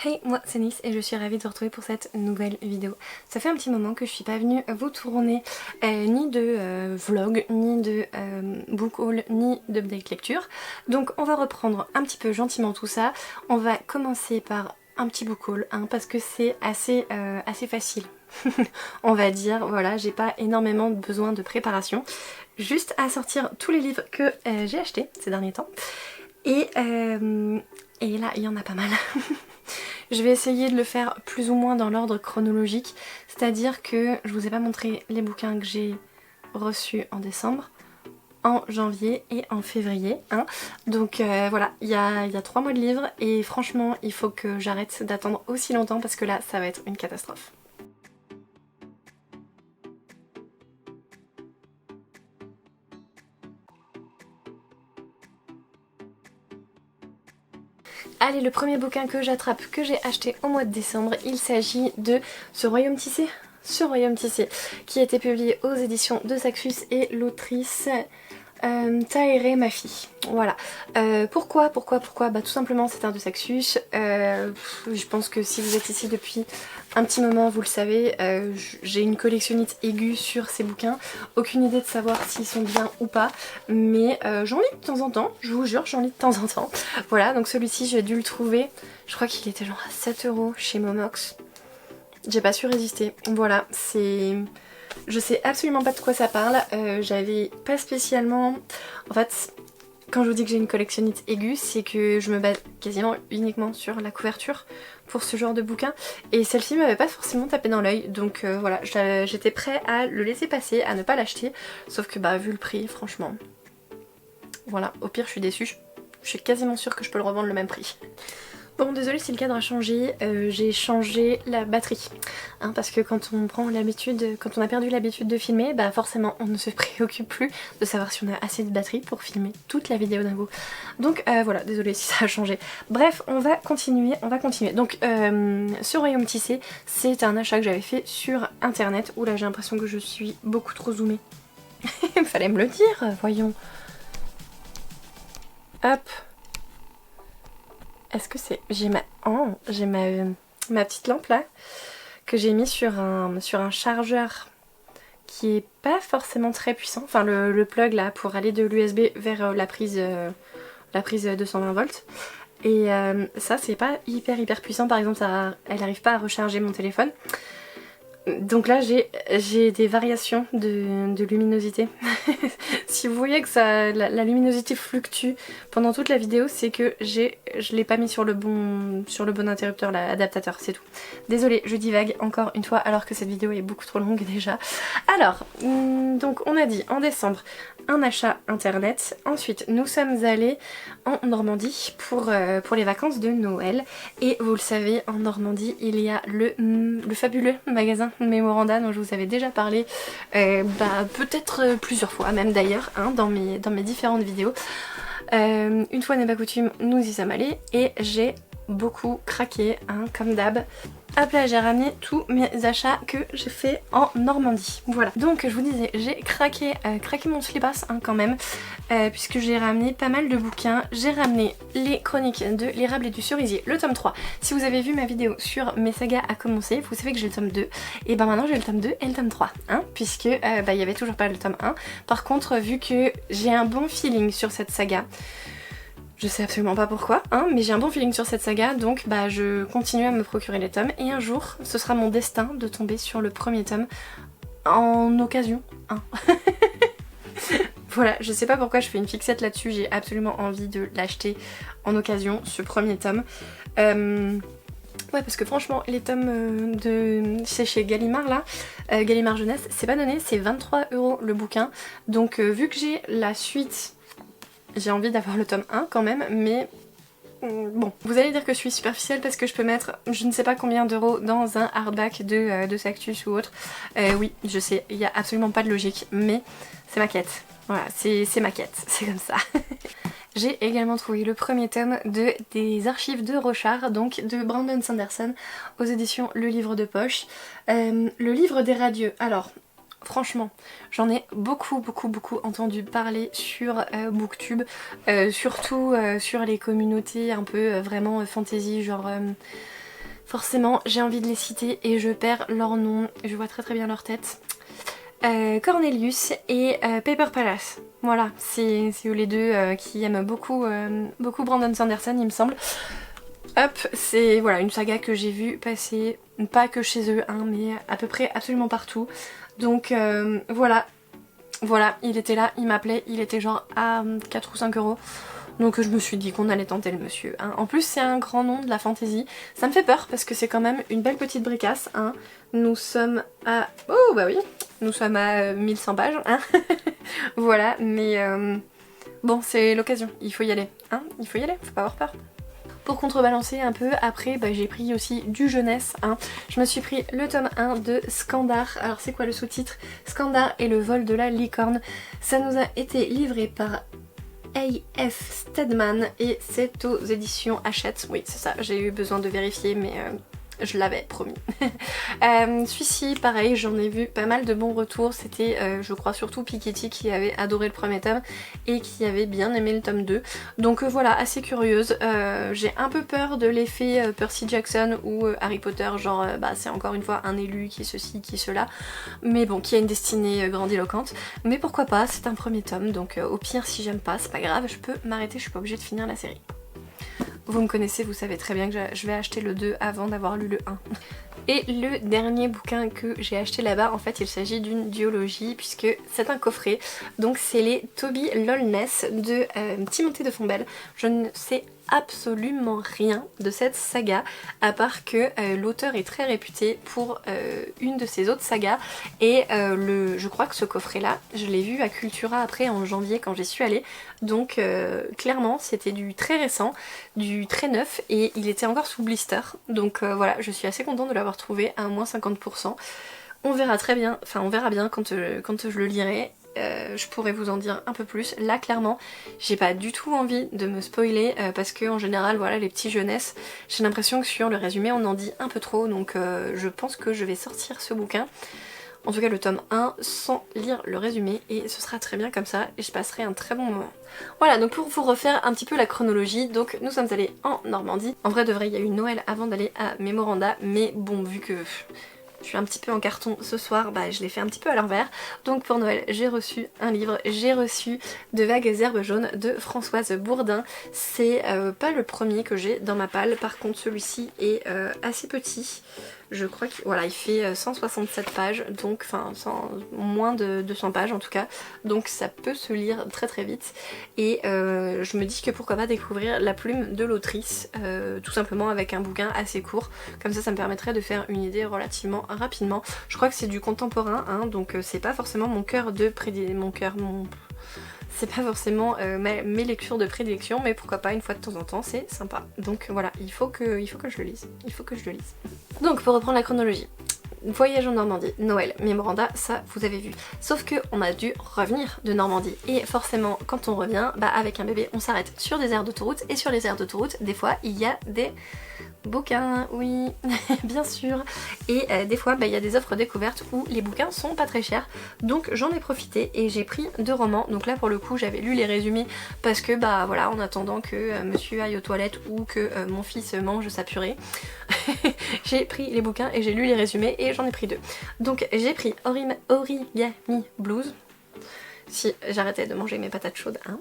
Hey, moi c'est Nice et je suis ravie de vous retrouver pour cette nouvelle vidéo. Ça fait un petit moment que je suis pas venue vous tourner ni de vlog, ni de book haul, ni d'update lecture. Donc on va reprendre un petit peu gentiment tout ça. On va commencer par un petit book haul parce que c'est assez facile. On va dire, voilà, j'ai pas énormément besoin de préparation. Juste à sortir tous les livres que j'ai achetés ces derniers temps. Et là, il y en a pas mal. Je vais essayer de le faire plus ou moins dans l'ordre chronologique, c'est-à-dire que je vous ai pas montré les bouquins que j'ai reçus en décembre, en janvier et en février. Donc voilà, il y a 3 mois de livres et franchement il faut que j'arrête d'attendre aussi longtemps parce que là ça va être une catastrophe. Allez, le premier bouquin que j'attrape, que j'ai acheté au mois de décembre, il s'agit de Ce Royaume Tissé. Ce Royaume Tissé, qui a été publié aux éditions de Saxus et l'autrice Tahereh Mafi. Voilà. Pourquoi Bah tout simplement c'est un de Saxus. Je pense que si vous êtes ici depuis un petit moment, vous le savez, j'ai une collectionnite aiguë sur ces bouquins. Aucune idée de savoir s'ils sont bien ou pas, mais j'en lis de temps en temps, je vous jure, j'en lis de temps en temps. Voilà, donc celui-ci j'ai dû le trouver, je crois qu'il était genre à 7 € chez Momox. J'ai pas su résister. Voilà, c'est... Je sais absolument pas de quoi ça parle, j'avais pas spécialement... En fait, quand je vous dis que j'ai une collectionnite aiguë, c'est que je me base quasiment uniquement sur la couverture pour ce genre de bouquin. Et celle-ci m'avait pas forcément tapé dans l'œil, donc voilà, j'étais prêt à le laisser passer, à ne pas l'acheter. Sauf que bah vu le prix, franchement... Voilà, au pire je suis déçue, je suis quasiment sûre que je peux le revendre le même prix. Bon, désolée si le cadre a changé, j'ai changé la batterie. Parce que quand on prend l'habitude, quand on a perdu l'habitude de filmer, bah forcément on ne se préoccupe plus de savoir si on a assez de batterie pour filmer toute la vidéo d'un coup. Donc voilà, désolée si ça a changé. Bref, on va continuer. Donc Ce Royaume Tissé, c'est un achat que j'avais fait sur internet. Oula, j'ai l'impression que je suis beaucoup trop zoomée. Fallait me le dire, voyons. Hop. Est-ce que c'est... J'ai ma petite lampe là que j'ai mis sur un chargeur qui est pas forcément très puissant. Enfin le plug là pour aller de l'USB vers la prise 220 volts. Et ça c'est pas hyper puissant. Par exemple elle arrive pas à recharger mon téléphone. Donc là j'ai des variations de luminosité. Si vous voyez que la luminosité fluctue pendant toute la vidéo, c'est que je l'ai pas mis sur le bon interrupteur, l'adaptateur, c'est tout. Désolée, je divague encore une fois alors que cette vidéo est beaucoup trop longue déjà. Alors, donc on a dit en décembre un achat internet. Ensuite nous sommes allés en Normandie pour les vacances de Noël. Et vous le savez, en Normandie il y a le fabuleux magasin Memoranda dont je vous avais déjà parlé peut-être plusieurs fois même d'ailleurs dans mes différentes vidéos. Une fois n'est pas coutume, nous y sommes allés et j'ai beaucoup craqué comme d'hab. Hop là, j'ai ramené tous mes achats que j'ai fait en Normandie. Voilà, donc je vous disais, j'ai craqué mon slipass quand même, puisque j'ai ramené pas mal de bouquins. J'ai ramené les chroniques de l'érable et du cerisier, le tome 3. Si vous avez vu ma vidéo sur mes sagas à commencer, vous savez que j'ai le tome 2. Et ben maintenant j'ai le tome 2 et le tome 3, puisque il y avait toujours pas le tome 1. Par contre, vu que j'ai un bon feeling sur cette saga, je sais absolument pas pourquoi, mais j'ai un bon feeling sur cette saga, donc je continue à me procurer les tomes, et un jour, ce sera mon destin de tomber sur le premier tome en occasion. Voilà, je sais pas pourquoi je fais une fixette là-dessus, j'ai absolument envie de l'acheter en occasion, ce premier tome. Ouais, parce que franchement, les tomes c'est chez Gallimard là, Gallimard Jeunesse, c'est pas donné, c'est 23 € le bouquin, donc vu que j'ai la suite... J'ai envie d'avoir le tome 1 quand même, mais bon, vous allez dire que je suis superficielle parce que je peux mettre je ne sais pas combien d'euros dans un hardback de Saxus ou autre. Oui, je sais, il n'y a absolument pas de logique, mais c'est ma quête. Voilà, c'est ma quête, c'est comme ça. J'ai également trouvé le premier tome des archives de Rochard, donc de Brandon Sanderson, aux éditions Le Livre de Poche. Le livre des radieux, alors... Franchement, j'en ai beaucoup entendu parler sur Booktube, surtout sur les communautés un peu vraiment fantasy, genre Forcément j'ai envie de les citer et je perds leur nom, je vois très bien leur tête. Cornelius et Paper Palace. Voilà, c'est eux les deux qui aiment beaucoup Brandon Sanderson il me semble. Hop, c'est voilà une saga que j'ai vue passer, pas que chez eux, hein, mais à peu près absolument partout. Donc voilà, il était là, il m'appelait, il était genre à 4 ou 5 euros. Donc je me suis dit qu'on allait tenter le monsieur. Hein. En plus c'est un grand nom de la fantasy. Ça me fait peur parce que c'est quand même une belle petite bricasse. Hein. Nous sommes à... Oh bah oui, nous sommes à 1100 pages. Hein. Voilà, mais bon c'est l'occasion, il faut y aller. Hein. Il faut y aller, faut pas avoir peur. Pour contrebalancer un peu, après bah, j'ai pris aussi du jeunesse. Hein. Je me suis pris le tome 1 de Skandar. Alors c'est quoi le sous-titre? Skandar et le vol de la licorne. Ça nous a été livré par A.F. Steadman et c'est aux éditions Hachette. Oui c'est ça, j'ai eu besoin de vérifier mais je l'avais promis. Celui-ci pareil, j'en ai vu pas mal de bons retours. C'était je crois surtout Piketty qui avait adoré le premier tome et qui avait bien aimé le tome 2. Donc voilà, assez curieuse. J'ai un peu peur de l'effet Percy Jackson ou Harry Potter, genre bah c'est encore une fois un élu qui est ceci, qui est cela, mais bon, qui a une destinée grandiloquente. Mais pourquoi pas, c'est un premier tome, donc au pire si j'aime pas, c'est pas grave, je peux m'arrêter, je suis pas obligée de finir la série. Vous me connaissez, vous savez très bien que je vais acheter le 2 avant d'avoir lu le 1. Et le dernier bouquin que j'ai acheté là-bas, en fait il s'agit d'une duologie puisque c'est un coffret. Donc c'est les Toby Lolness de Timothée de Fombelle. Je ne sais absolument rien de cette saga à part que l'auteur est très réputé pour une de ses autres sagas et je crois que ce coffret là je l'ai vu à Cultura après en janvier quand j'y suis allée, donc clairement c'était du très récent, du très neuf et il était encore sous blister, donc voilà, je suis assez contente de l'avoir trouvé à moins 50%. On verra très bien, enfin on verra bien quand je le lirai. Je pourrais vous en dire un peu plus. Là clairement j'ai pas du tout envie de me spoiler parce que en général voilà les petits jeunesses, j'ai l'impression que sur le résumé on en dit un peu trop, donc je pense que je vais sortir ce bouquin, en tout cas le tome 1, sans lire le résumé et ce sera très bien comme ça et je passerai un très bon moment. Voilà, donc pour vous refaire un petit peu la chronologie, donc nous sommes allés en Normandie. En vrai de vrai il y a eu Noël avant d'aller à Memoranda, mais bon vu que je suis un petit peu en carton ce soir, bah je l'ai fait un petit peu à l'envers. Donc pour Noël j'ai reçu un livre, j'ai reçu De vagues herbes jaunes de Françoise Bourdin. C'est pas le premier que j'ai dans ma palle, par contre celui-ci est assez petit. Je crois qu'il voilà, il fait 167 pages, donc enfin moins de 200 pages en tout cas, donc ça peut se lire très très vite. Et je me dis que pourquoi pas découvrir la plume de l'autrice, tout simplement avec un bouquin assez court, comme ça me permettrait de faire une idée relativement rapidement. Je crois que c'est du contemporain, hein, donc c'est pas forcément mon cœur de prédilection, c'est pas forcément mes lectures de prédilection, mais pourquoi pas une fois de temps en temps, c'est sympa. Donc voilà, il faut que je le lise, Donc pour reprendre la chronologie, voyage en Normandie, Noël, Memoranda, ça vous avez vu. Sauf que on a dû revenir de Normandie et forcément quand on revient, bah avec un bébé on s'arrête sur des aires d'autoroute et sur les aires d'autoroute des fois il y a des bouquins, oui, bien sûr. Et des fois, il y a des offres découvertes où les bouquins sont pas très chers. Donc j'en ai profité et j'ai pris 2 romans. Donc là, pour le coup, j'avais lu les résumés parce que, bah voilà, en attendant que monsieur aille aux toilettes ou que mon fils mange sa purée, j'ai pris les bouquins et j'ai lu les résumés et j'en ai pris 2. Donc j'ai pris Origami Blues. Si j'arrêtais de manger mes patates chaudes, hein.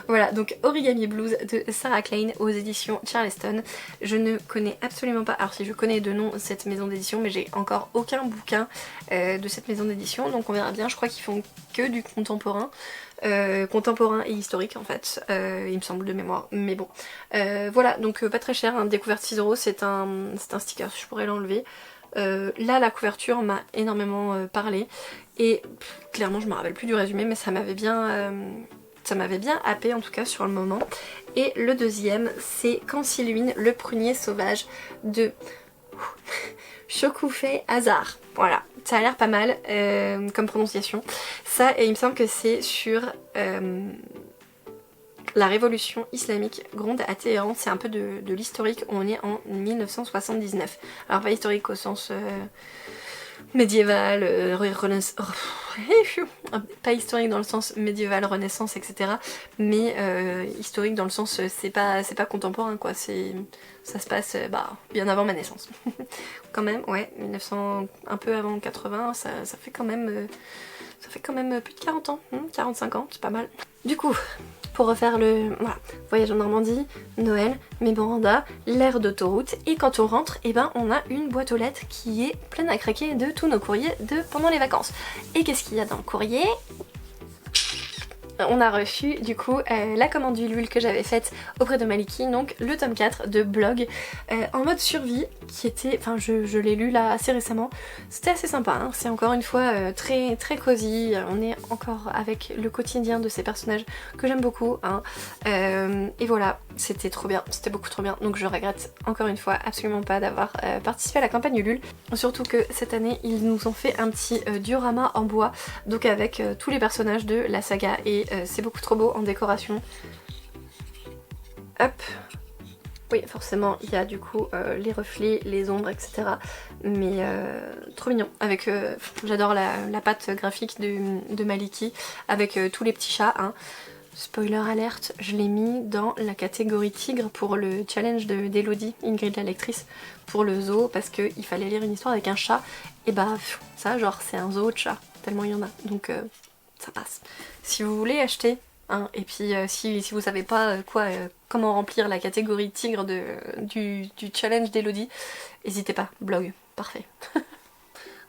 Voilà, donc Origami Blues de Sarah Klein aux éditions Charleston. Je ne connais absolument pas, alors si je connais de nom cette maison d'édition, mais j'ai encore aucun bouquin de cette maison d'édition, donc on verra bien. Je crois qu'ils font que du contemporain. Contemporain et historique en fait, il me semble de mémoire, mais bon. Voilà, donc pas très cher, hein, découverte 6 €, c'est un sticker, je pourrais l'enlever. Là la couverture m'a énormément parlé et clairement je me rappelle plus du résumé, mais ça m'avait bien happé en tout cas sur le moment. Et le deuxième c'est Quand s'illumine le prunier sauvage de Shokufei Hazard. Voilà, ça a l'air pas mal comme prononciation. Ça, et il me semble que c'est sur la révolution islamique gronde à Téhéran. C'est un peu de l'historique, on est en 1979. Alors pas historique au sens médiéval, pas historique dans le sens médiéval, renaissance, etc. Mais historique dans le sens c'est pas contemporain quoi, ça se passe bien avant ma naissance. Quand même, ouais, 1900, un peu avant 80, ça fait quand même plus de 40 ans, 45 ans, c'est pas mal. Du coup, pour refaire le voyage en Normandie, Noël, mémoranda, l'aire d'autoroute, et quand on rentre, on a une boîte aux lettres qui est pleine à craquer de tous nos courriers de pendant les vacances. Et qu'est-ce qu'il y a dans le courrier ? On a reçu du coup la commande d'Ulule que j'avais faite auprès de Maliki, donc le tome 4 de Blog en mode survie qui était, enfin je l'ai lu là assez récemment, c'était assez sympa, hein. C'est encore une fois très cosy, on est encore avec le quotidien de ces personnages que j'aime beaucoup, hein. Et voilà, c'était trop bien, c'était beaucoup trop bien, donc je regrette encore une fois absolument pas d'avoir participé à la campagne Ulule, surtout que cette année ils nous ont fait un petit diorama en bois, donc avec tous les personnages de la saga et c'est beaucoup trop beau en décoration. Hop. Oui, forcément, il y a du coup les reflets, les ombres, etc. Mais trop mignon. Avec, j'adore la patte graphique de Maliki, avec tous les petits chats. Hein. Spoiler alerte, je l'ai mis dans la catégorie tigre pour le challenge d'Elodie, Ingrid la lectrice, pour le zoo, parce qu'il fallait lire une histoire avec un chat. Et ça, genre, c'est un zoo de chats, tellement il y en a. Donc, ça passe. Si vous voulez acheter, hein, et puis si vous savez pas comment remplir la catégorie tigre du challenge d'Elodie, n'hésitez pas, Blog, parfait.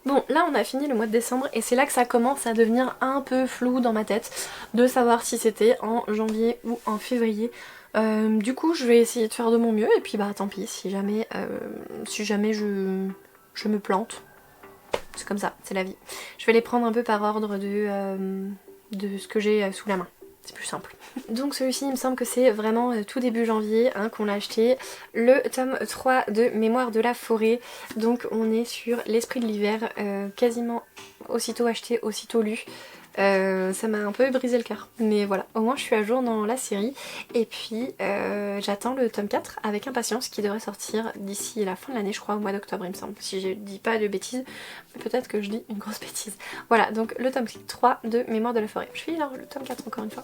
Bon, là on a fini le mois de décembre et c'est là que ça commence à devenir un peu flou dans ma tête de savoir si c'était en janvier ou en février. Du coup je vais essayer de faire de mon mieux et puis tant pis si jamais je me plante. C'est comme ça, c'est la vie. Je vais les prendre un peu par ordre de ce que j'ai sous la main. C'est plus simple. Donc celui-ci, il me semble que c'est vraiment tout début janvier qu'on l'a acheté. Le tome 3 de Mémoire de la forêt. Donc on est sur l'esprit de l'hiver, quasiment aussitôt acheté, aussitôt lu. Ça m'a un peu brisé le cœur, mais voilà, au moins je suis à jour dans la série et puis j'attends le tome 4 avec impatience qui devrait sortir d'ici la fin de l'année, je crois au mois d'octobre il me semble, si je dis pas de bêtises, mais peut-être que je dis une grosse bêtise. Voilà, donc le tome 3 de Mémoire de la forêt. Je fais alors le tome 4 encore une fois.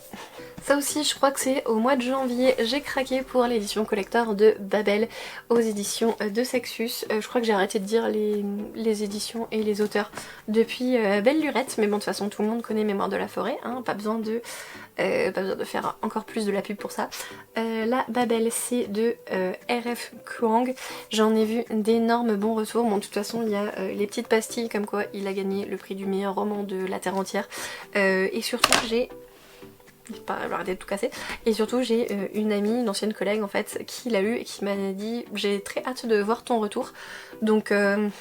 Ça aussi je crois que c'est au mois de janvier, j'ai craqué pour l'édition collector de Babel aux éditions de Sexus. Je crois que j'ai arrêté de dire les éditions et les auteurs depuis Belle Lurette, mais bon de toute façon tout le monde connaît Mémoire de la forêt, hein, pas besoin de faire encore plus de la pub pour ça. La Babel c'est de RF Kuang, j'en ai vu d'énormes bons retours, bon de toute façon il y a les petites pastilles comme quoi il a gagné le prix du meilleur roman de la Terre entière, et surtout j'ai pas arrêter de tout casser, et surtout j'ai une amie, une ancienne collègue en fait qui l'a lu et qui m'a dit j'ai très hâte de voir ton retour, donc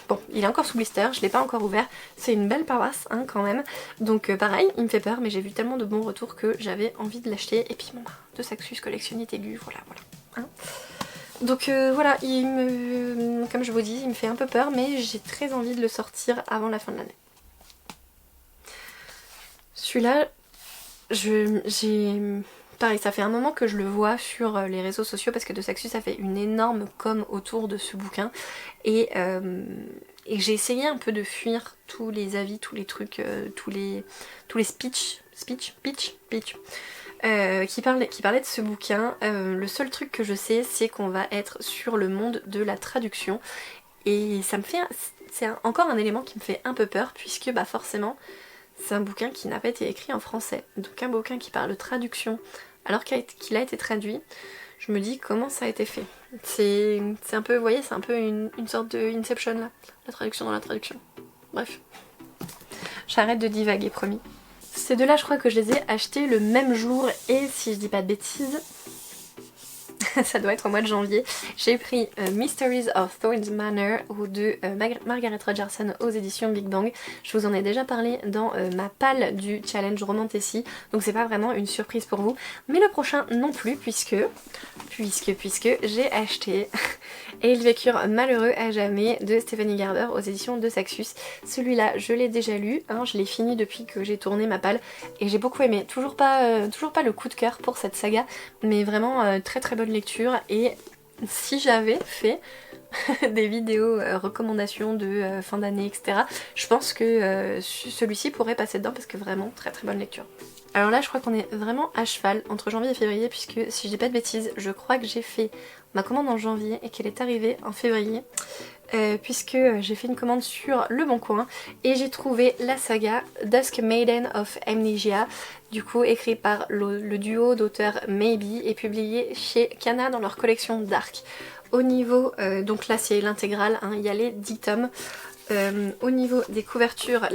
bon il est encore sous blister, je l'ai pas encore ouvert, c'est une belle paroisse hein, quand même, donc pareil il me fait peur mais j'ai vu tellement de bons retours que j'avais envie de l'acheter, et puis bon de Saxus collectionnite aiguë, voilà hein. Donc voilà, comme je vous dis il me fait un peu peur mais j'ai très envie de le sortir avant la fin de l'année. Celui-là pareil, ça fait un moment que je le vois sur les réseaux sociaux parce que de Saxus a fait une énorme com autour de ce bouquin et j'ai essayé un peu de fuir tous les avis, tous les trucs, tous les speech qui parlaient de ce bouquin. Le seul truc que je sais c'est qu'on va être sur le monde de la traduction et ça me fait, c'est encore un élément qui me fait un peu peur puisque forcément c'est un bouquin qui n'a pas été écrit en français, donc un bouquin qui parle de traduction alors qu'il a été traduit, je me dis comment ça a été fait. C'est un peu, vous voyez, c'est un peu une sorte de Inception là, la traduction dans la traduction. Bref, j'arrête de divaguer, promis. Ces deux-là, je crois que je les ai achetés le même jour et si je dis pas de bêtises, ça doit être au mois de janvier, j'ai pris Mysteries of Thorns Manor de Margaret Rogerson aux éditions Big Bang. Je vous en ai déjà parlé dans ma palle du challenge Romantasy, donc c'est pas vraiment une surprise pour vous, mais le prochain non plus puisque j'ai acheté Et ils vécurent malheureux à jamais de Stephanie Garber aux éditions de Saxus. Celui-là je l'ai déjà lu, hein, je l'ai fini depuis que j'ai tourné ma palle et j'ai beaucoup aimé. Toujours pas le coup de cœur pour cette saga, mais vraiment très très bonne lecture. Et si j'avais fait des vidéos recommandations de fin d'année, etc. Je pense que celui-ci pourrait passer dedans parce que vraiment très très bonne lecture. Alors là je crois qu'on est vraiment à cheval entre janvier et février puisque si je dis pas de bêtises, je crois que j'ai fait ma commande en janvier et qu'elle est arrivée en février. Puisque j'ai fait une commande sur Le Bon Coin et j'ai trouvé la saga Dusk Maiden of Amnesia, du coup écrit par le duo d'auteurs Maybe et publié chez Kana dans leur collection Dark. Au niveau, donc là c'est l'intégrale, hein, il y a les 10 tomes. Au niveau des couvertures,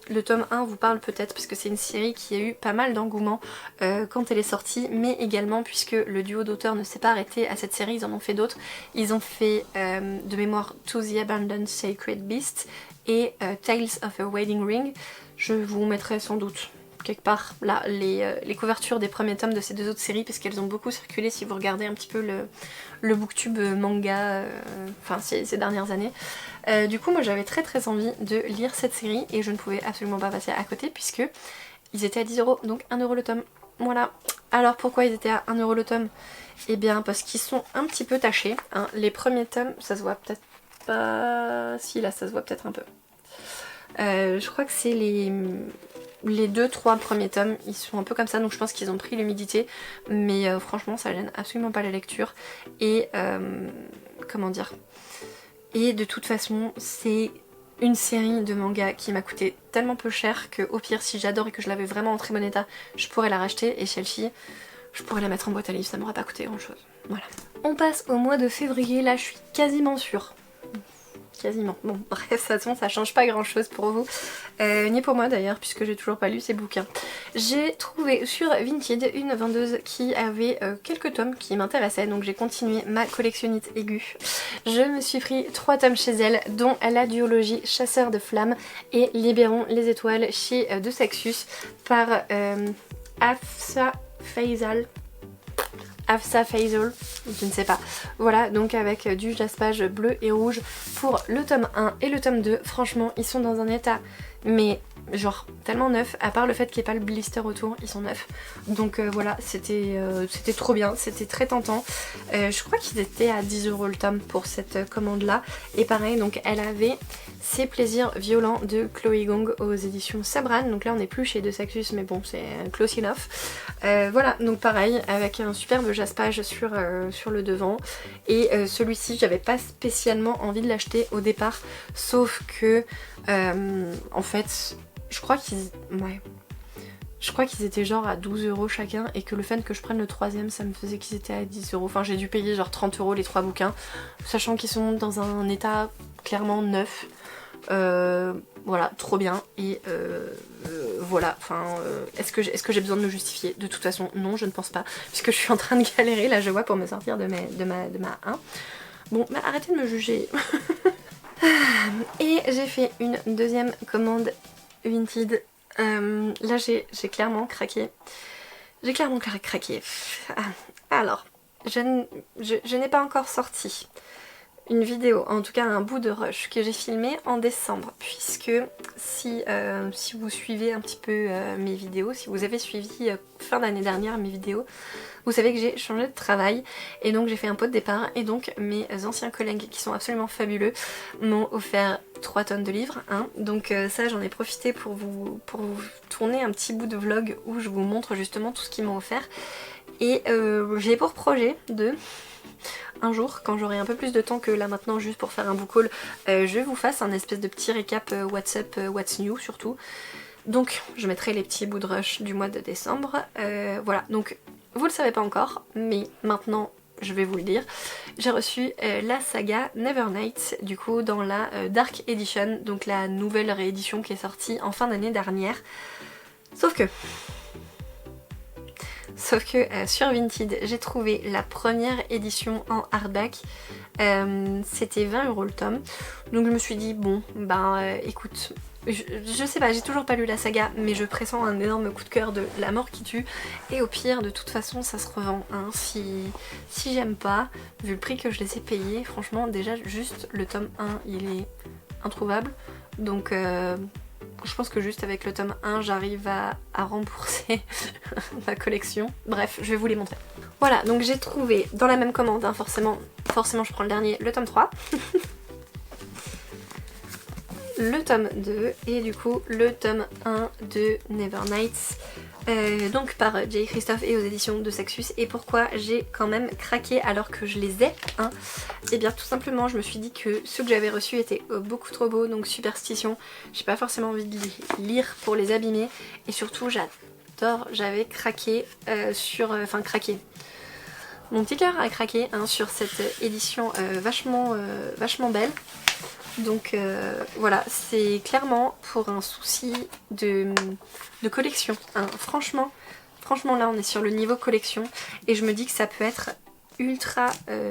le tome 1 vous parle peut-être parce que c'est une série qui a eu pas mal d'engouement quand elle est sortie, mais également puisque le duo d'auteurs ne s'est pas arrêté à cette série, ils en ont fait d'autres. Ils ont fait de mémoire To the Abandoned Sacred Beast et Tales of a Wedding Ring. Je vous mettrai sans doute quelque part là les couvertures des premiers tomes de ces deux autres séries parce qu'elles ont beaucoup circulé si vous regardez un petit peu le booktube manga enfin ces dernières années. Du coup moi j'avais très très envie de lire cette série et je ne pouvais absolument pas passer à côté puisque ils étaient à 10€, donc 1€ le tome. Voilà. Alors pourquoi ils étaient à 1€ le tome? Eh bien parce qu'ils sont un petit peu tachés, hein. Les premiers tomes, ça se voit peut-être pas... Si là ça se voit peut-être un peu. Je crois que c'est les 2-3 premiers tomes, ils sont un peu comme ça, donc je pense qu'ils ont pris l'humidité, mais franchement ça gêne absolument pas la lecture. Et comment dire, et de toute façon c'est une série de mangas qui m'a coûté tellement peu cher que au pire si j'adore et que je l'avais vraiment en très bon état, je pourrais la racheter et celle-ci je pourrais la mettre en boîte à livres, ça m'aurait pas coûté grand chose. Voilà. On passe au mois de février, là je suis quasiment sûre. Quasiment. Bon bref, de toute façon ça change pas grand chose pour vous, ni pour moi d'ailleurs puisque j'ai toujours pas lu ces bouquins. J'ai trouvé sur Vinted une vendeuse qui avait quelques tomes qui m'intéressaient, donc j'ai continué ma collectionnite aiguë. Je me suis pris 3 tomes chez elle, dont la duologie Chasseur de flammes et Libérons les étoiles chez De Saxus par Afsa Faisal, je ne sais pas. Voilà, donc avec du jaspage bleu et rouge pour le tome 1 et le tome 2. Franchement, ils sont dans un état, mais genre tellement neuf, à part le fait qu'il n'y ait pas le blister autour, ils sont neufs. Donc voilà, c'était trop bien, c'était très tentant. Je crois qu'ils étaient à 10€ le tome pour cette commande là. Et pareil, donc elle avait Ses plaisirs violents de Chloé Gong aux éditions Sabran. Donc là on n'est plus chez De Saxus, mais bon c'est close enough. Voilà, donc pareil, avec un superbe jaspage sur le devant. Et celui-ci j'avais pas spécialement envie de l'acheter au départ, sauf que en fait je crois qu'ils étaient genre à 12€ chacun et que le fait que je prenne le troisième ça me faisait qu'ils étaient à 10€. Enfin j'ai dû payer genre 30€ les 3 bouquins, sachant qu'ils sont dans un état clairement neuf. Voilà, trop bien. Et voilà, enfin est-ce que j'ai besoin de me justifier? De toute façon non, je ne pense pas, puisque je suis en train de galérer là je vois pour me sortir de ma 1. Bon bah arrêtez de me juger. Et j'ai fait une deuxième commande Vinted. Là j'ai clairement craqué. J'ai clairement craqué. Alors, je n'ai pas encore sorti une vidéo, en tout cas un bout de rush que j'ai filmé en décembre, puisque si vous suivez un petit peu mes vidéos, si vous avez suivi fin d'année dernière mes vidéos, vous savez que j'ai changé de travail et donc j'ai fait un pot de départ et donc mes anciens collègues qui sont absolument fabuleux m'ont offert 3 tonnes de livres, hein. Donc ça j'en ai profité pour vous tourner un petit bout de vlog où je vous montre justement tout ce qu'ils m'ont offert. Et j'ai pour projet de... un jour, quand j'aurai un peu plus de temps que là maintenant juste pour faire un book haul, je vous fasse un espèce de petit récap WhatsApp, What's New surtout. Donc je mettrai les petits bouts de rush du mois de décembre. Voilà, donc vous le savez pas encore, mais maintenant je vais vous le dire. J'ai reçu la saga Nevernight, du coup dans la Dark Edition, donc la nouvelle réédition qui est sortie en fin d'année dernière. Sauf que sur Vinted j'ai trouvé la première édition en hardback, c'était 20€ le tome, donc je me suis dit bon ben écoute, je sais pas, j'ai toujours pas lu la saga mais je pressens un énorme coup de cœur de La Mort qui tue et au pire de toute façon ça se revend, hein. Si j'aime pas, vu le prix que je les ai payés, franchement déjà juste le tome 1 il est introuvable, donc je pense que juste avec le tome 1 j'arrive à rembourser ma collection. Bref, je vais vous les montrer. Voilà, donc j'ai trouvé dans la même commande, hein, forcément je prends le dernier, le tome 3. Le tome 2 et du coup le tome 1 de Nevernights, donc par J. Christophe et aux éditions de Saxus. Et pourquoi j'ai quand même craqué alors que je les ai, hein, et bien tout simplement je me suis dit que ceux que j'avais reçus étaient beaucoup trop beaux, donc Superstition, j'ai pas forcément envie de les lire pour les abîmer, et surtout j'avais craqué craqué. Mon petit cœur a craqué, hein, sur cette édition vachement belle. Donc voilà, c'est clairement pour un souci de collection, hein. Franchement là on est sur le niveau collection et je me dis que ça peut être ultra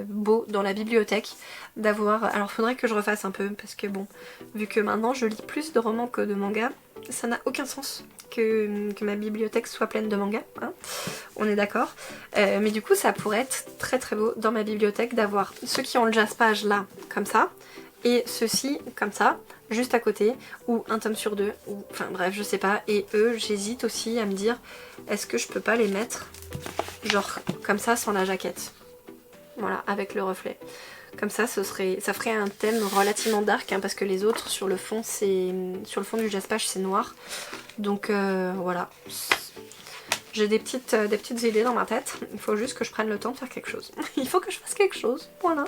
beau dans la bibliothèque d'avoir... Alors faudrait que je refasse un peu parce que bon, vu que maintenant je lis plus de romans que de mangas, ça n'a aucun sens que ma bibliothèque soit pleine de mangas, hein, on est d'accord. Mais du coup ça pourrait être très très beau dans ma bibliothèque d'avoir ceux qui ont le Jaspage là, comme ça, et ceux-ci comme ça, juste à côté, ou un tome sur deux, ou enfin bref, je sais pas. Et eux, j'hésite aussi à me dire, est-ce que je peux pas les mettre genre comme ça sans la jaquette, voilà, avec le reflet. Comme ça, ça ferait un thème relativement dark, hein, parce que les autres sur le fond du Jaspage c'est noir. Donc voilà. J'ai des petites idées dans ma tête, il faut juste que je prenne le temps de faire quelque chose. Il faut que je fasse quelque chose, voilà.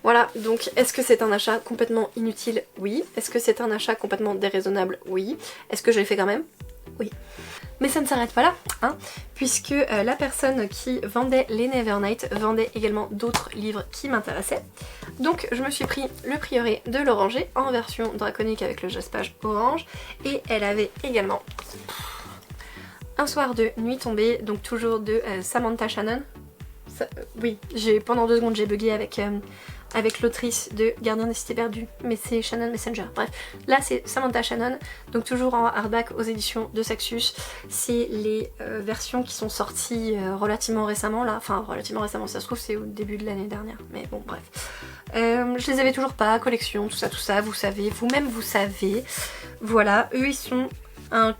Voilà, donc est-ce que c'est un achat complètement inutile? Oui. Est-ce que c'est un achat complètement déraisonnable? Oui. Est-ce que je l'ai fait quand même? Oui. Mais ça ne s'arrête pas là, hein, puisque la personne qui vendait les Nevernights vendait également d'autres livres qui m'intéressaient. Donc je me suis pris le Prieuré de l'Oranger en version draconique avec le Jaspage orange, et elle avait également Un soir de nuit tombée, donc toujours de Samantha Shannon. Oui, pendant 2 secondes j'ai bugué avec l'autrice de Gardien des Cités Perdues, mais c'est Shannon Messenger. Bref, là c'est Samantha Shannon, donc toujours en hardback aux éditions de Saxus. C'est les versions qui sont sorties relativement récemment, là. Enfin, relativement récemment, ça se trouve c'est au début de l'année dernière, mais bon, bref. Je les avais toujours pas, collection, tout ça, vous savez, vous-même vous savez. Voilà, eux ils sont un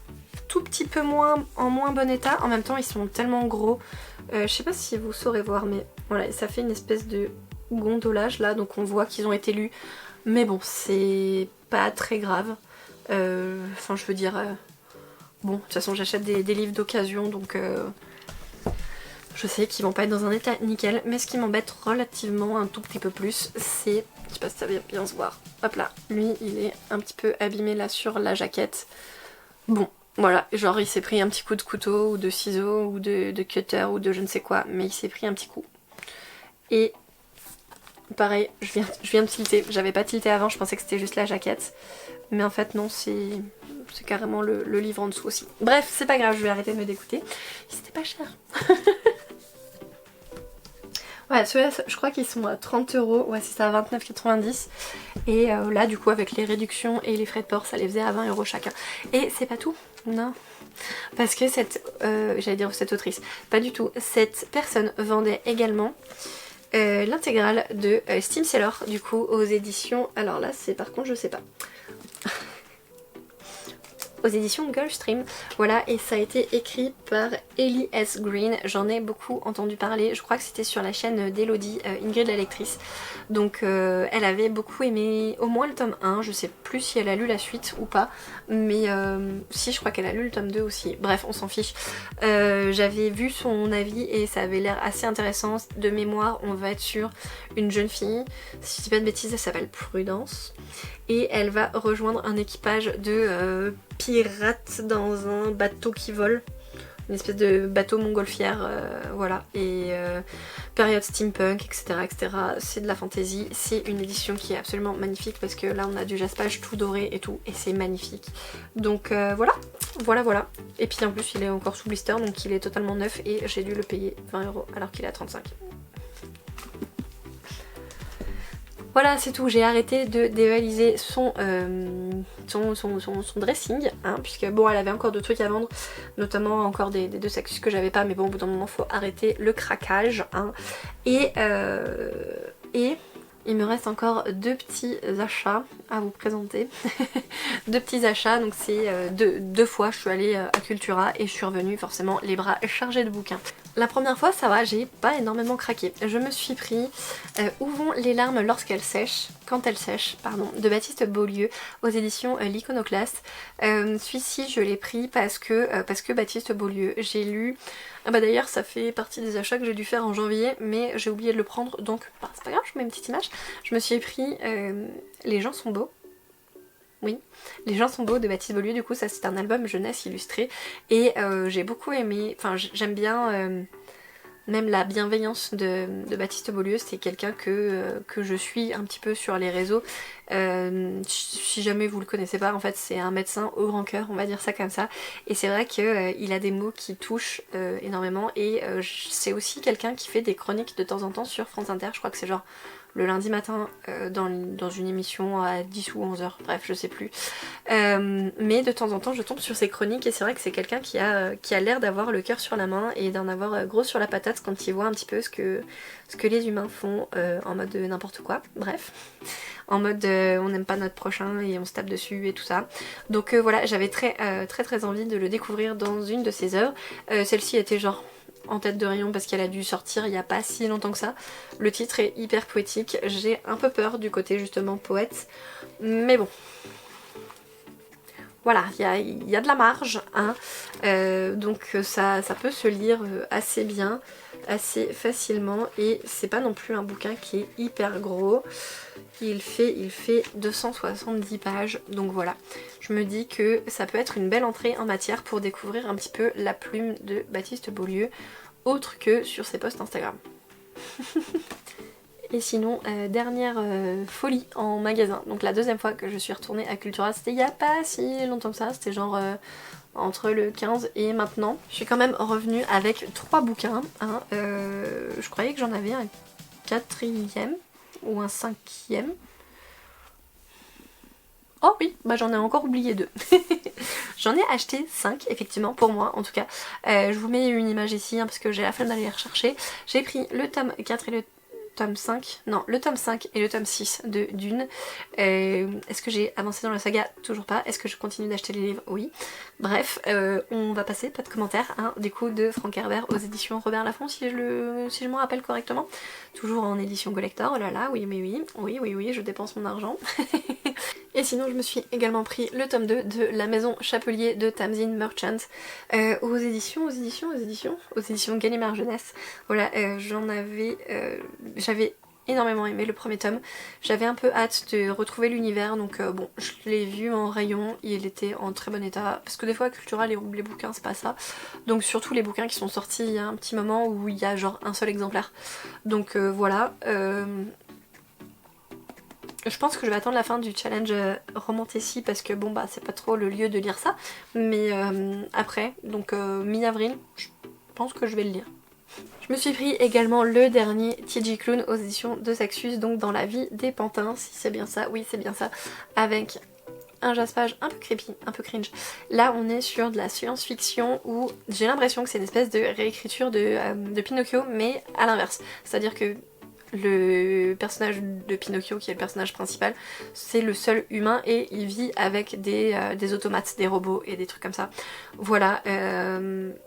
tout petit peu en moins bon état, en même temps ils sont tellement gros, je sais pas si vous saurez voir, mais voilà, ça fait une espèce de gondolage là, donc on voit qu'ils ont été lus, mais bon c'est pas très grave, enfin je veux dire, bon de toute façon j'achète des livres d'occasion, donc je sais qu'ils vont pas être dans un état nickel, mais ce qui m'embête relativement un tout petit peu plus, c'est, je sais pas si ça va bien se voir, hop là, lui il est un petit peu abîmé là sur la jaquette, bon. Voilà, genre il s'est pris un petit coup de couteau ou de ciseaux ou de cutter ou de je ne sais quoi, mais il s'est pris un petit coup. Et pareil, je viens de tilter, j'avais pas tilté avant, je pensais que c'était juste la jaquette. Mais en fait non, c'est carrément le livre en dessous aussi. Bref, c'est pas grave, je vais arrêter de me dégoûter. C'était pas cher. Ouais, ceux-là, je crois qu'ils sont à 30 €, ouais c'est ça, à 29,90 €. Et là du coup avec les réductions et les frais de port, ça les faisait à 20 € chacun. Et c'est pas tout, non. Parce que j'allais dire cette autrice, pas du tout. Cette personne vendait également l'intégrale de Steam Sailor, du coup aux éditions, alors là c'est par contre je sais pas. Aux éditions Gulfstream, voilà, et ça a été écrit par Ellie S. Green, j'en ai beaucoup entendu parler, je crois que c'était sur la chaîne d'Elodie, Ingrid la lectrice, donc elle avait beaucoup aimé au moins le tome 1, je sais plus si elle a lu la suite ou pas, mais si, je crois qu'elle a lu le tome 2 aussi, bref on s'en fiche. J'avais vu son avis et ça avait l'air assez intéressant, de mémoire on va être sur une jeune fille, si je dis pas de bêtises elle s'appelle Prudence, et elle va rejoindre un équipage de pirates dans un bateau qui vole, une espèce de bateau montgolfière, voilà, et période steampunk, etc. C'est de la fantasy, c'est une édition qui est absolument magnifique parce que là on a du Jaspage tout doré et tout, et c'est magnifique. Donc voilà. Et puis en plus il est encore sous blister, donc il est totalement neuf et j'ai dû le payer 20 € alors qu'il est à 35 €. Voilà, c'est tout, j'ai arrêté de dévaliser son dressing, hein, puisque bon, elle avait encore de trucs à vendre, notamment encore des deux Saxus que j'avais pas, mais bon, au bout d'un moment, faut arrêter le craquage, hein. Et il me reste encore 2 petits achats à vous présenter. 2 petits achats, donc c'est deux fois je suis allée à Cultura et je suis revenue forcément les bras chargés de bouquins. La première fois ça va, j'ai pas énormément craqué. Je me suis pris Où vont les larmes lorsqu'elles sèchent, quand elles sèchent, pardon, de Baptiste Beaulieu aux éditions L'Iconoclaste. Celui-ci je l'ai pris parce que Baptiste Beaulieu, j'ai lu... Ah bah d'ailleurs ça fait partie des achats que j'ai dû faire en janvier, mais j'ai oublié de le prendre, donc bah, c'est pas grave, je vous mets une petite image. Je me suis pris Les gens sont beaux. Oui, Les gens sont beaux de Baptiste Beaulieu, du coup ça c'est un album jeunesse illustré et j'ai beaucoup aimé, enfin j'aime bien même la bienveillance de Baptiste Beaulieu, c'est quelqu'un que je suis un petit peu sur les réseaux. Si jamais vous le connaissez pas, en fait c'est un médecin au grand cœur, on va dire ça comme ça, et c'est vrai qu'il a des mots qui touchent énormément et c'est aussi quelqu'un qui fait des chroniques de temps en temps sur France Inter, je crois que c'est genre le lundi matin dans une émission à 10 ou 11 heures, bref je sais plus. Mais de temps en temps je tombe sur ses chroniques et c'est vrai que c'est quelqu'un qui a l'air d'avoir le cœur sur la main et d'en avoir gros sur la patate quand il voit un petit peu ce que les humains font en mode n'importe quoi, bref. En mode on n'aime pas notre prochain et on se tape dessus et tout ça. Donc voilà, j'avais très envie de le découvrir dans une de ses œuvres. Celle-ci était genre en tête de rayon parce qu'elle a dû sortir il n'y a pas si longtemps que ça. Le titre est hyper poétique, j'ai un peu peur du côté justement poète, mais bon. Voilà, il y a de la marge, hein. Donc ça peut se lire assez bien, assez facilement, et c'est pas non plus un bouquin qui est hyper gros. Il fait 270 pages, donc voilà. Je me dis que ça peut être une belle entrée en matière pour découvrir un petit peu la plume de Baptiste Beaulieu, autre que sur ses posts Instagram. Et sinon, dernière folie en magasin, donc la deuxième fois que je suis retournée à Cultura, c'était il y a pas si longtemps que ça, c'était genre entre le 15 et maintenant. Je suis quand même revenue avec 3 bouquins, hein. Je croyais que j'en avais un 4e ou un 5e. Oh oui, bah j'en ai encore oublié 2. J'en ai acheté 5 effectivement, pour moi en tout cas. Je vous mets une image ici hein, parce que j'ai la flemme d'aller les rechercher. J'ai pris le tome 4 et le tome 5, non le tome 5 et le tome 6 de Dune. Est-ce que j'ai avancé dans la saga? Toujours pas. Est-ce que je continue d'acheter les livres? Oui. Bref, on va passer, pas de commentaires, hein, du coup de Frank Herbert aux éditions Robert Laffont si je m'en rappelle correctement. Toujours en édition collector, oh là là, oui, je dépense mon argent. Et sinon je me suis également pris le tome 2 de La Maison Chapelier de Tamsin Merchant aux éditions Gallimard Jeunesse. Voilà, j'avais énormément aimé le premier tome. J'avais un peu hâte de retrouver l'univers, donc bon, je l'ai vu en rayon, il était en très bon état, parce que des fois Cultura, les bouquins c'est pas ça. Donc surtout les bouquins qui sont sortis il y a un petit moment où il y a genre un seul exemplaire. Donc voilà. Je pense que je vais attendre la fin du challenge Romantécie parce que bon bah c'est pas trop le lieu de lire ça, mais après, donc mi-avril, je pense que je vais le lire. Je me suis pris également le dernier TG Clown aux éditions de Saxus, donc Dans la vie des pantins, si c'est bien ça, oui c'est bien ça, avec un jaspage un peu creepy, un peu cringe. Là on est sur de la science-fiction où j'ai l'impression que c'est une espèce de réécriture de Pinocchio, mais à l'inverse, c'est-à-dire que le personnage de Pinocchio, qui est le personnage principal, c'est le seul humain et il vit avec des automates, des robots et des trucs comme ça. Voilà,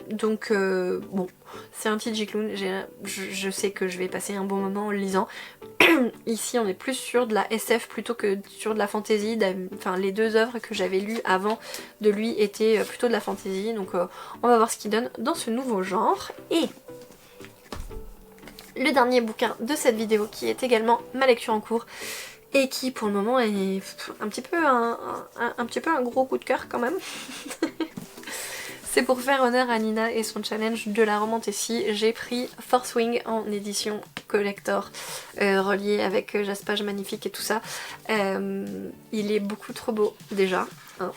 donc bon, c'est un petit G-Clown, je sais que je vais passer un bon moment en le lisant. Ici on est plus sur de la SF plutôt que sur de la fantasy, enfin les 2 œuvres que j'avais lues avant de lui étaient plutôt de la fantasy, donc on va voir ce qu'il donne dans ce nouveau genre. Et le dernier bouquin de cette vidéo qui est également ma lecture en cours et qui pour le moment est un petit peu un gros coup de cœur quand même. C'est pour faire honneur à Nina et son challenge de la romantécie, j'ai pris Force Wing en édition collector, relié avec jaspage magnifique et tout ça. Il est beaucoup trop beau déjà, hein.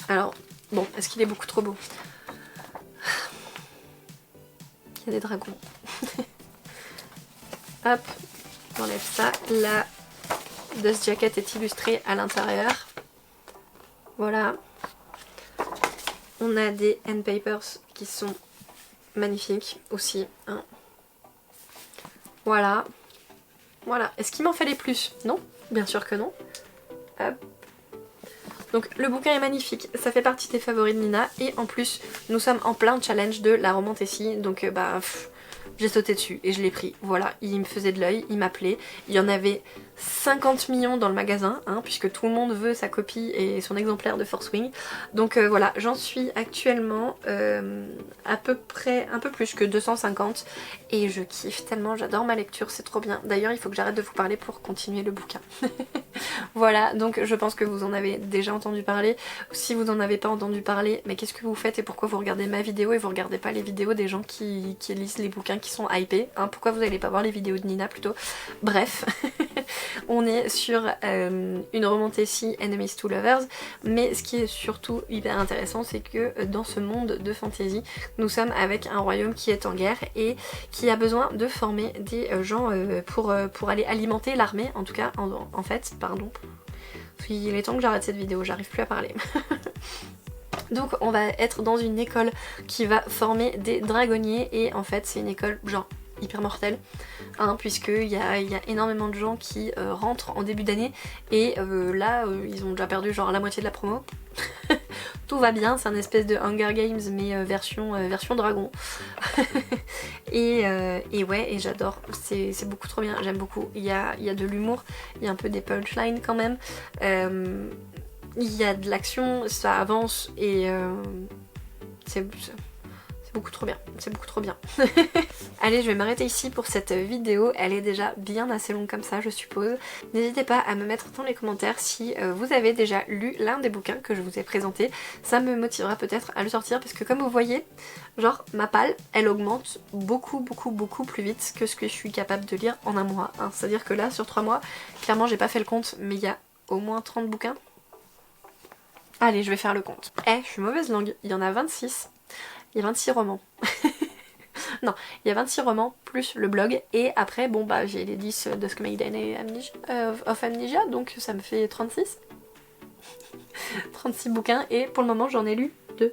Alors bon, est-ce qu'il est beaucoup trop beau? Il y a des dragons. Hop, j'enlève ça. La dust jacket est illustrée à l'intérieur. Voilà. On a des end papers qui sont magnifiques aussi, hein. Voilà. Voilà. Est-ce qu'il m'en fallait plus? Non, bien sûr que non. Hop. Donc le bouquin est magnifique, ça fait partie des favoris de Nina et en plus nous sommes en plein challenge de la romantécie, donc j'ai sauté dessus et je l'ai pris. Voilà, il me faisait de l'œil, il m'appelait. Il y en avait 50 millions dans le magasin, hein, puisque tout le monde veut sa copie et son exemplaire de Force Wing. Donc voilà, j'en suis actuellement à peu près, un peu plus que 250 et je kiffe tellement, j'adore ma lecture, c'est trop bien. D'ailleurs, il faut que j'arrête de vous parler pour continuer le bouquin. Voilà, donc je pense que vous en avez déjà entendu parler. Si vous n'en avez pas entendu parler, mais qu'est-ce que vous faites et pourquoi vous regardez ma vidéo et vous regardez pas les vidéos des gens qui lisent les bouquins qui sont hypés, hein, pourquoi vous n'allez pas voir les vidéos de Nina plutôt. Bref, on est sur une romantécie Enemies to Lovers, mais ce qui est surtout hyper intéressant, c'est que dans ce monde de fantasy, nous sommes avec un royaume qui est en guerre et qui a besoin de former des gens pour aller alimenter l'armée, en tout cas, en fait, pardon. Il est temps que j'arrête cette vidéo, j'arrive plus à parler. Donc on va être dans une école qui va former des dragonniers et en fait c'est une école genre hyper mortelle, hein, puisqu'il y a énormément de gens qui rentrent en début d'année et là ils ont déjà perdu genre la moitié de la promo. Tout va bien, c'est un espèce de Hunger Games mais version dragon. et ouais, et j'adore, c'est beaucoup trop bien, j'aime beaucoup. Il y a de l'humour, il y a un peu des punchlines quand même. Il y a de l'action, ça avance et c'est beaucoup trop bien, c'est beaucoup trop bien. Allez, je vais m'arrêter ici pour cette vidéo, elle est déjà bien assez longue comme ça je suppose. N'hésitez pas à me mettre dans les commentaires si vous avez déjà lu l'un des bouquins que je vous ai présenté, ça me motivera peut-être à le sortir parce que comme vous voyez, genre ma palle elle augmente beaucoup plus vite que ce que je suis capable de lire en un mois, hein. C'est à dire que là sur 3 mois, clairement j'ai pas fait le compte mais il y a au moins 30 bouquins. Allez, je vais faire le compte. Je suis mauvaise langue, il y en a 26. Il y a 26 romans. Non, il y a 26 romans plus le blog et après bon bah j'ai les 10 Dusk Maiden et of Amnesia donc ça me fait 36. 36 bouquins et pour le moment j'en ai lu 2.